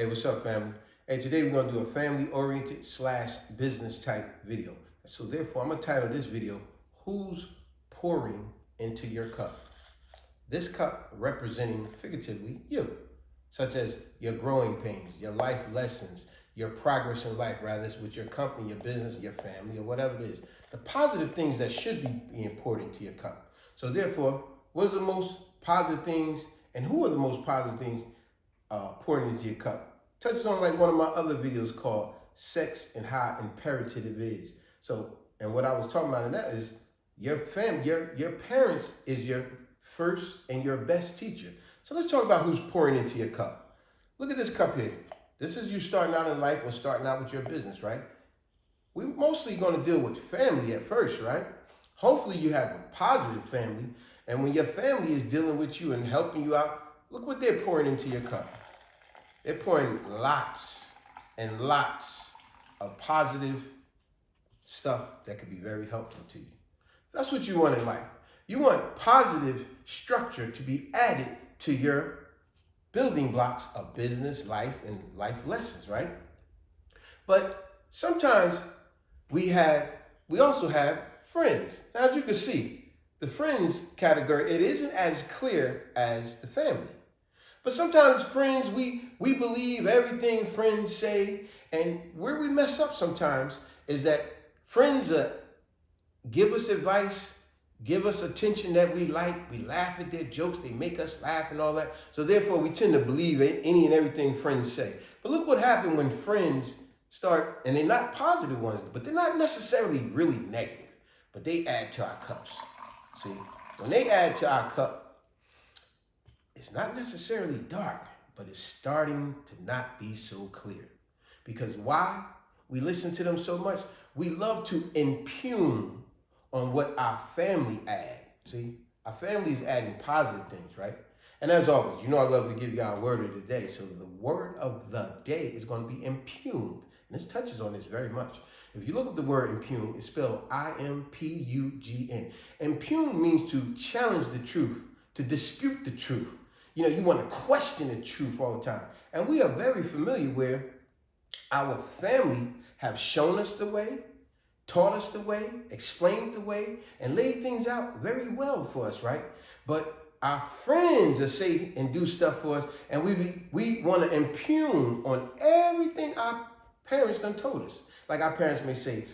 Hey, what's up, family? Hey, today we're gonna do a family-oriented / business type video. So therefore, I'm gonna title this video, Who's Pouring into Your Cup? This cup representing figuratively you, such as your growing pains, your life lessons, your progress in life, rather it's with your company, your business, your family, or whatever it is. The positive things that should be being poured into your cup. So therefore, what's the most positive things and who are the most positive things pouring into your cup? Touches on like one of my other videos called Sex and How Imperative It Is. So, and what I was talking about in that is your family, your parents is your first and your best teacher. So let's talk about who's pouring into your cup. Look at this cup here. This is you starting out in life or starting out with your business, right? We're mostly going to deal with family at first, right? Hopefully you have a positive family. And when your family is dealing with you and helping you out, look what they're pouring into your cup. They're pouring lots and lots of positive stuff that could be very helpful to you. That's what you want in life. You want positive structure to be added to your building blocks of business, life, and life lessons, right? But sometimes we also have friends. Now, as you can see, the friends category, it isn't as clear as the family. But sometimes friends, we believe everything friends say, and where we mess up sometimes is that friends give us advice, give us attention that we like, we laugh at their jokes, they make us laugh and all that. So therefore we tend to believe any and everything friends say. But look what happened when friends start, and they're not positive ones, but they're not necessarily really negative, but they add to our cups. See, when they add to our cup, it's not necessarily dark, but it's starting to not be so clear. Because why? We listen to them so much. We love to impugn on what our family add. See, our family is adding positive things, right? And as always, you know I love to give y'all a word of the day. So the word of the day is going to be impugned. And this touches on this very much. If you look at the word impugn, it's spelled I-M-P-U-G-N. Impugn means to challenge the truth, to dispute the truth. You know, you want to question the truth all the time. And we are very familiar where our family have shown us the way, taught us the way, explained the way, and laid things out very well for us, right? But our friends will say and do stuff for us, and we want to impugn on everything our parents done told us. Like our parents may say,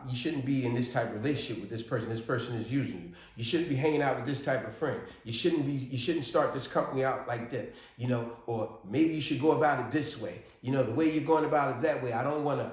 you shouldn't be in this type of relationship with this person is using you. You shouldn't be hanging out with this type of friend. You shouldn't start this company out like that, you know, or maybe you should go about it this way. You know, the way you're going about it that way, I don't want to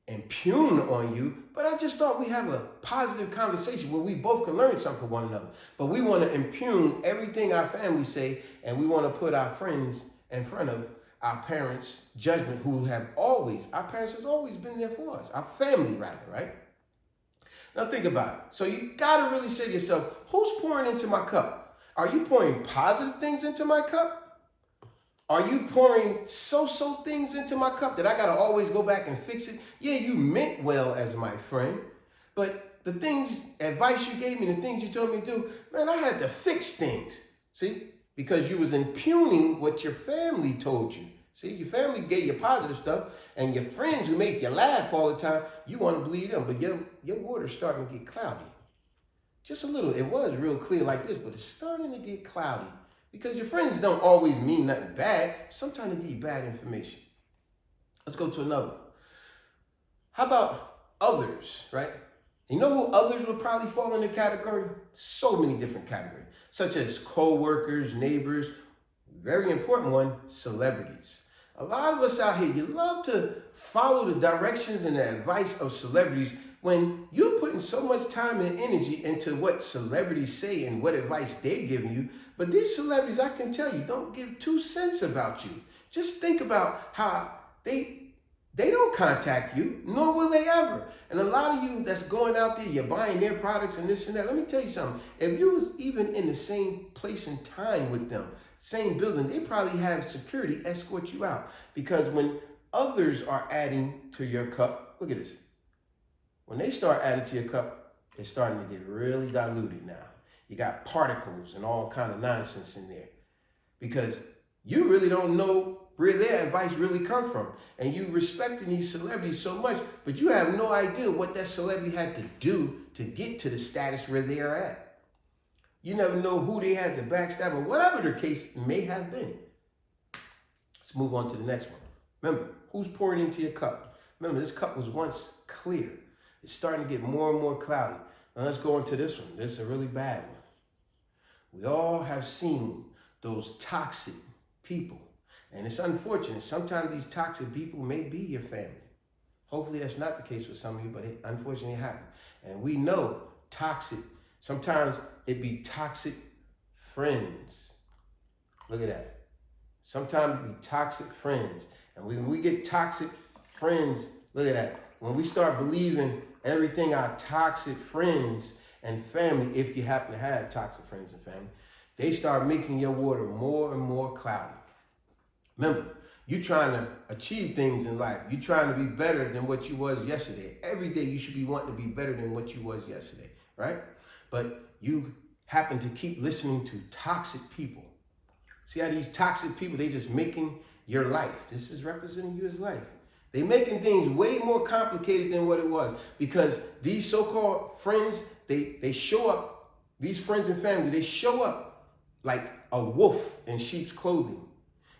impugn on you, but I just thought we have a positive conversation where we both can learn something from one another. But we want to impugn everything our family say, and we want to put our friends in front of our parents' judgment, our parents has always been there for us, our family rather, right? Now think about it. So you gotta really say to yourself, who's pouring into my cup? Are you pouring positive things into my cup? Are you pouring so-so things into my cup that I gotta always go back and fix it? Yeah, you meant well as my friend, but the advice you gave me, the things you told me to do, man, I had to fix things, see? Because you was impugning what your family told you. See, your family gave you positive stuff, and your friends who make you laugh all the time, you want to believe them, but your water's starting to get cloudy. Just a little. It was real clear like this, but it's starting to get cloudy. Because your friends don't always mean nothing bad. Sometimes they give you bad information. Let's go to another one. How about others, right? You know who others would probably fall in the category? So many different categories, such as co-workers, neighbors, very important one, celebrities. A lot of us out here, you love to follow the directions and the advice of celebrities when you're putting so much time and energy into what celebrities say and what advice they're giving you. But these celebrities, I can tell you, don't give 2 cents about you. Just think about how they don't contact you, nor will they ever. And a lot of you that's going out there, you're buying their products and this and that. Let me tell you something. If you was even in the same place and time with them, same building, they probably have security escort you out. Because when others are adding to your cup, look at this. When they start adding to your cup, it's starting to get really diluted now. You got particles and all kind of nonsense in there. Because you really don't know where their advice really come from. And you respecting these celebrities so much, but you have no idea what that celebrity had to do to get to the status where they are at. You never know who they had to backstab or whatever their case may have been. Let's move on to the next one. Remember, who's pouring into your cup? Remember, this cup was once clear. It's starting to get more and more cloudy. Now let's go into this one. This is a really bad one. We all have seen those toxic people. And it's unfortunate. Sometimes these toxic people may be your family. Hopefully that's not the case with some of you, but it unfortunately happens. And we know toxic, sometimes it be toxic friends. Look at that. Sometimes it be toxic friends. And when we get toxic friends, look at that. When we start believing everything our toxic friends and family, if you happen to have toxic friends and family, they start making your water more and more cloudy. Remember, you're trying to achieve things in life. You're trying to be better than what you was yesterday. Every day you should be wanting to be better than what you was yesterday, right? But you happen to keep listening to toxic people. See how these toxic people, they just making your life. This is representing you as life. They making things way more complicated than what it was, because these so-called friends, they show up, these friends and family, they show up like a wolf in sheep's clothing.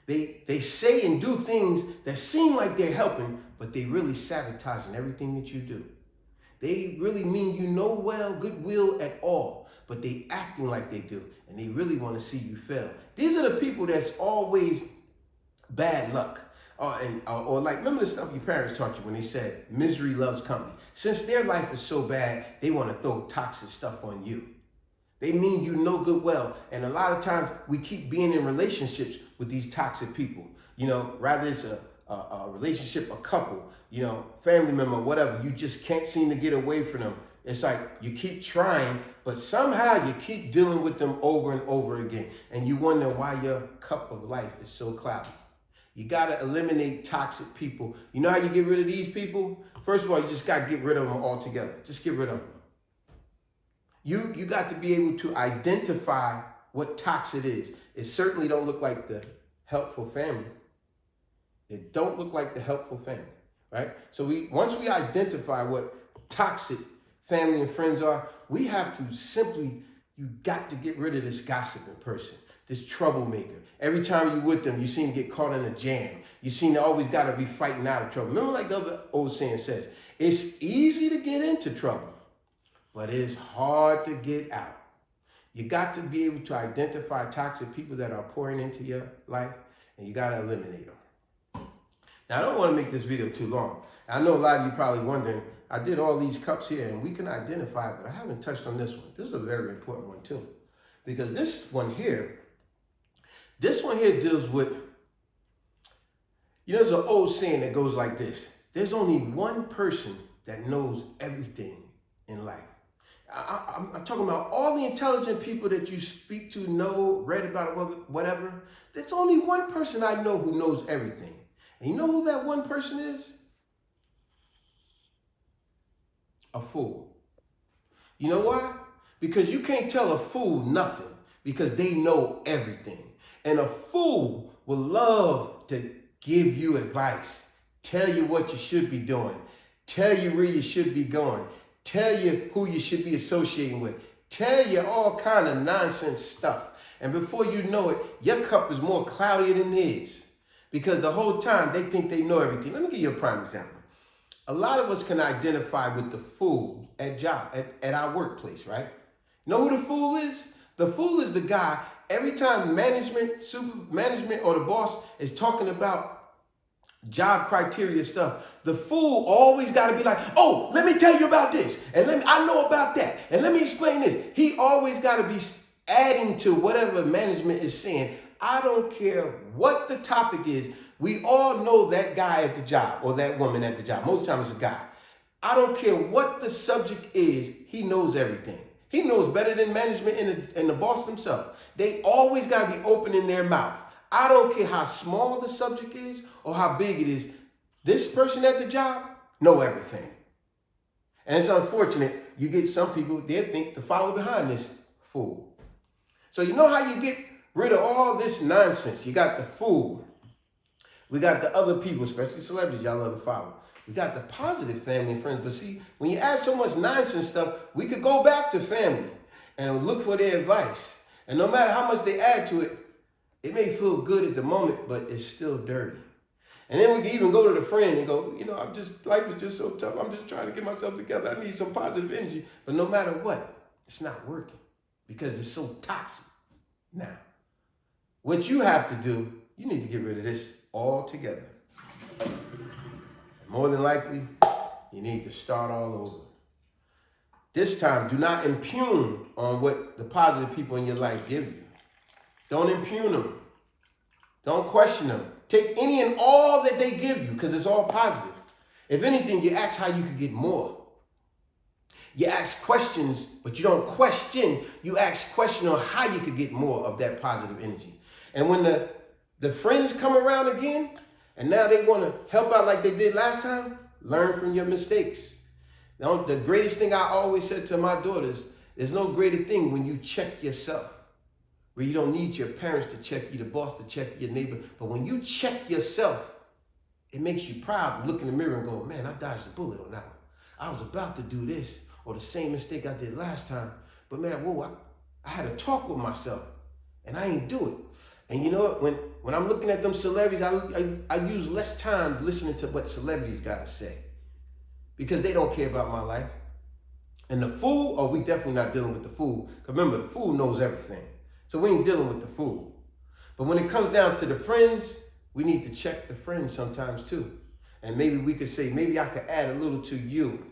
They say and do things that seem like they're helping, but they really sabotaging everything that you do. They really mean you no goodwill at all, but they acting like they do, and they really want to see you fail. These are the people that's always bad luck. Or like, remember the stuff your parents taught you when they said misery loves company. Since their life is so bad, they want to throw toxic stuff on you. They mean you no good well. And a lot of times we keep being in relationships with these toxic people. You know, rather it's a relationship, a couple, you know, family member, whatever. You just can't seem to get away from them. It's like you keep trying, but somehow you keep dealing with them over and over again. And you wonder why your cup of life is so cloudy. You got to eliminate toxic people. You know how you get rid of these people? First of all, you just got to get rid of them altogether. Just get rid of them. You got to be able to identify what toxic is. It certainly don't look like the helpful family. It don't look like the helpful family, right? So once we identify what toxic family and friends are, we have to simply, you got to get rid of this gossiping person, this troublemaker. Every time you're with them, you seem to get caught in a jam. You seem to always got to be fighting out of trouble. Remember, like the other old saying says, it's easy to get into trouble, but it's hard to get out. You got to be able to identify toxic people that are pouring into your life, and you got to eliminate them. Now, I don't want to make this video too long. I know a lot of you probably wondering, I did all these cups here, and we can identify it, but I haven't touched on this one. This is a very important one, too, because this one here deals with, you know, there's an old saying that goes like this. There's only one person that knows everything in life. I'm talking about all the intelligent people that you speak to, know, read about, whatever. There's only one person I know who knows everything. And you know who that one person is? A fool. You know why? Because you can't tell a fool nothing, because they know everything. And a fool will love to give you advice, tell you what you should be doing, tell you where you should be going, tell you who you should be associating with, tell you all kind of nonsense stuff. And before you know it, your cup is more cloudy than his, because the whole time they think they know everything. Let me give you a prime example. A lot of us can identify with the fool at our workplace, right? You know who the fool is? The fool is the guy, every time management, super management, or the boss is talking about job criteria stuff, the fool always got to be like, oh, let me tell you about this, and I know about that, and let me explain this. He always got to be adding to whatever management is saying. I don't care what the topic is. We all know that guy at the job or that woman at the job. Most times it's a guy. I don't care what the subject is. He knows everything. He knows better than management and the boss themselves. They always got to be opening their mouth. I don't care how small the subject is or how big it is. This person at the job know everything. And it's unfortunate. You get some people, they think to follow behind this fool. So you know how you get rid of all this nonsense? You got the fool. We got the other people, especially celebrities, y'all love to follow. We got the positive family and friends. But see, when you add so much nonsense stuff, we could go back to family and look for their advice. And no matter how much they add to it, it may feel good at the moment, but it's still dirty. And then we can even go to the friend and go, life is just so tough. I'm just trying to get myself together. I need some positive energy. But no matter what, it's not working because it's so toxic. Now, what you have to do, you need to get rid of this altogether. More than likely, you need to start all over. This time, do not impugn on what the positive people in your life give you. Don't impugn them. Don't question them. Take any and all that they give you because it's all positive. If anything, you ask how you could get more. You ask questions, but you don't question. You ask questions on how you could get more of that positive energy. And when the friends come around again, and now they want to help out like they did last time, learn from your mistakes. Now, the greatest thing I always said to my daughters, there's no greater thing when you check yourself, where you don't need your parents to check you, the boss to check your neighbor. But when you check yourself, it makes you proud to look in the mirror and go, man, I dodged a bullet on that one. I was about to do this or the same mistake I did last time. But man, I had a talk with myself and I ain't do it. And you know what? When I'm looking at them celebrities, I use less time listening to what celebrities got to say because they don't care about my life. And the fool, we definitely not dealing with the fool. Because remember, the fool knows everything. So we ain't dealing with the fool. But when it comes down to the friends, we need to check the friends sometimes too. And maybe we could say, maybe I could add a little to you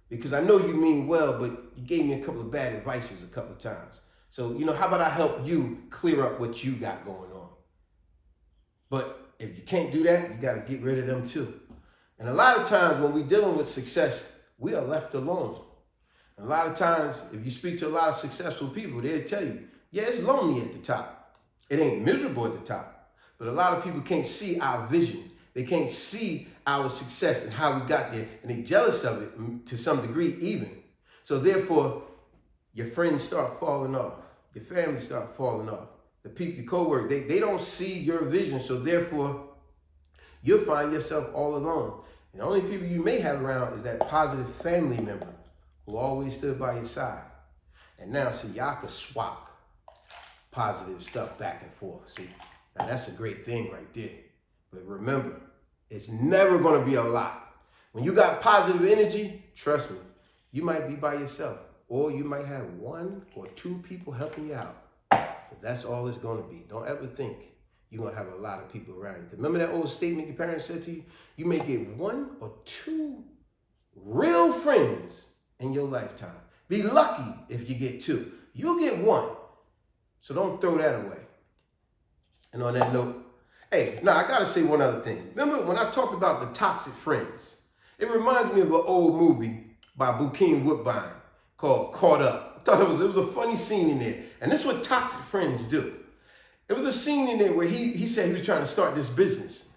because I know you mean well, but you gave me a couple of bad advices a couple of times. So, how about I help you clear up what you got going on? But if you can't do that, you got to get rid of them too. And a lot of times when we're dealing with success, we are left alone. And a lot of times, if you speak to a lot of successful people, they'll tell you, yeah, it's lonely at the top. It ain't miserable at the top. But a lot of people can't see our vision. They can't see our success and how we got there. And they're jealous of it to some degree even. So therefore, your friends start falling off. Your family start falling off. The people you co-work, they don't see your vision. So therefore, you'll find yourself all alone. And the only people you may have around is that positive family member who always stood by your side. And now, see, y'all can swap positive stuff back and forth. See, now that's a great thing right there. But remember, it's never going to be a lot. When you got positive energy, trust me, you might be by yourself. Or you might have one or two people helping you out. But that's all it's going to be. Don't ever think you're going to have a lot of people around you. Remember that old statement your parents said to you? You may get one or two real friends in your lifetime. Be lucky if you get two. You'll get one. So don't throw that away. And on that note, I got to say one other thing. Remember when I talked about the toxic friends? It reminds me of an old movie by Bokeem Woodbine called Caught Up. I thought it was a funny scene in there. And this is what toxic friends do. There was a scene in there where he said he was trying to start this business.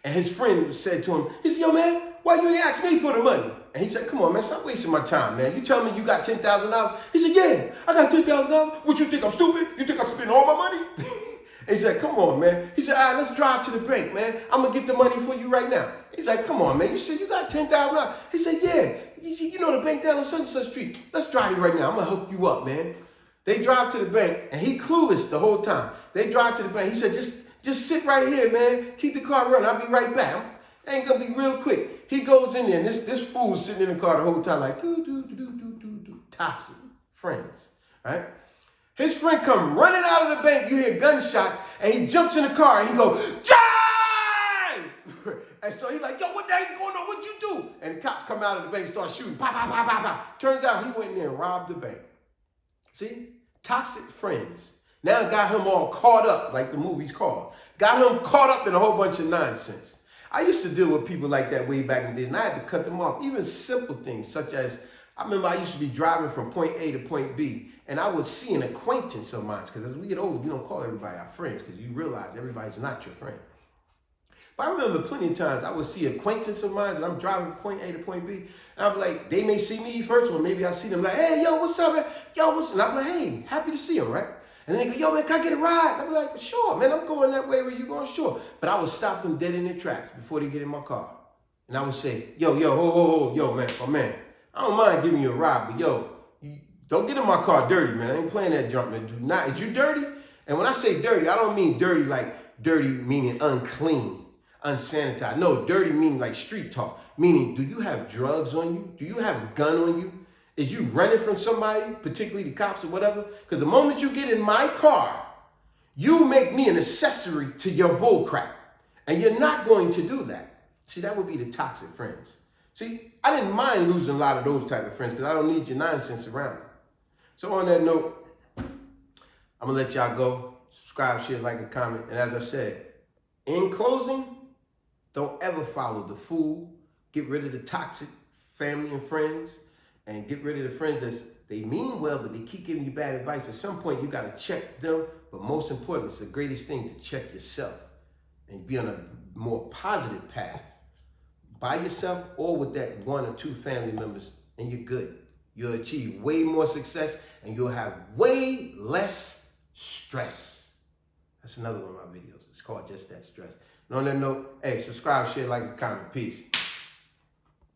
And his friend said to him, he said, yo, man, why you ain't ask me for the money? And he said, come on, man, stop wasting my time, man. You tell me you got $10,000? He said, yeah, I got $10,000. What, you think I'm stupid? You think I'm spending all my money? And he said, come on, man. He said, all right, let's drive to the bank, man. I'm going to get the money for you right now. He's like, come on, man. You said you got $10,000. He said, yeah. You know the bank down on such and such street. Let's drive it right now. I'm going to hook you up, man. They drive to the bank, and he clueless the whole time. They drive to the bank. He said, just sit right here, man. Keep the car running. I'll be right back. Ain't going to be real quick. He goes in there, and this fool's sitting in the car the whole time like, toxic friends, right? His friend come running out of the bank. You hear a gunshot, and he jumps in the car, and he goes, drive! And so he's like, yo, what the heck's going on? What'd you do? And the cops come out of the bank and start shooting. Pow, pow, pow, pow, pow. Turns out he went in there and robbed the bank. See? Toxic friends. Now got him all caught up, like the movie's called. Got him caught up in a whole bunch of nonsense. I used to deal with people like that way back in the day, and I had to cut them off. Even simple things, such as, I remember I used to be driving from point A to point B, and I would see an acquaintance of mine, because as we get older, we don't call everybody our friends, because you realize everybody's not your friend. But I remember plenty of times I would see acquaintance of mine, and I'm driving from point A to point B, and I'm like, they may see me first, or maybe I see them like, hey, yo, what's up, man? Yo, what's up? And I'm like, hey, happy to see them, right? And then they go, yo, man, can I get a ride? I'll be like, sure, man, I'm going that way where you going, sure. But I would stop them dead in their tracks before they get in my car. And I would say, yo, yo, man, my man, I don't mind giving you a ride, but yo, don't get in my car dirty, man. I ain't playing that junk, man. Do not. Is you dirty? And when I say dirty, I don't mean dirty like dirty meaning unclean, unsanitized. No, dirty meaning like street talk. Meaning, do you have drugs on you? Do you have a gun on you? Is you running from somebody, particularly the cops or whatever? Because the moment you get in my car, you make me an accessory to your bull crap. And you're not going to do that. See, that would be the toxic friends. See, I didn't mind losing a lot of those type of friends because I don't need your nonsense around me. So on that note, I'm going to let y'all go. Subscribe, share, like, and comment. And as I said, in closing, don't ever follow the fool. Get rid of the toxic family and friends. And get rid of the friends that they mean well, but they keep giving you bad advice. At some point, you got to check them. But most important, it's the greatest thing to check yourself and be on a more positive path by yourself or with that one or two family members, and you're good. You'll achieve way more success and you'll have way less stress. That's another one of my videos. It's called Just That Stress. And on that note, hey, subscribe, share, like, and comment. Peace.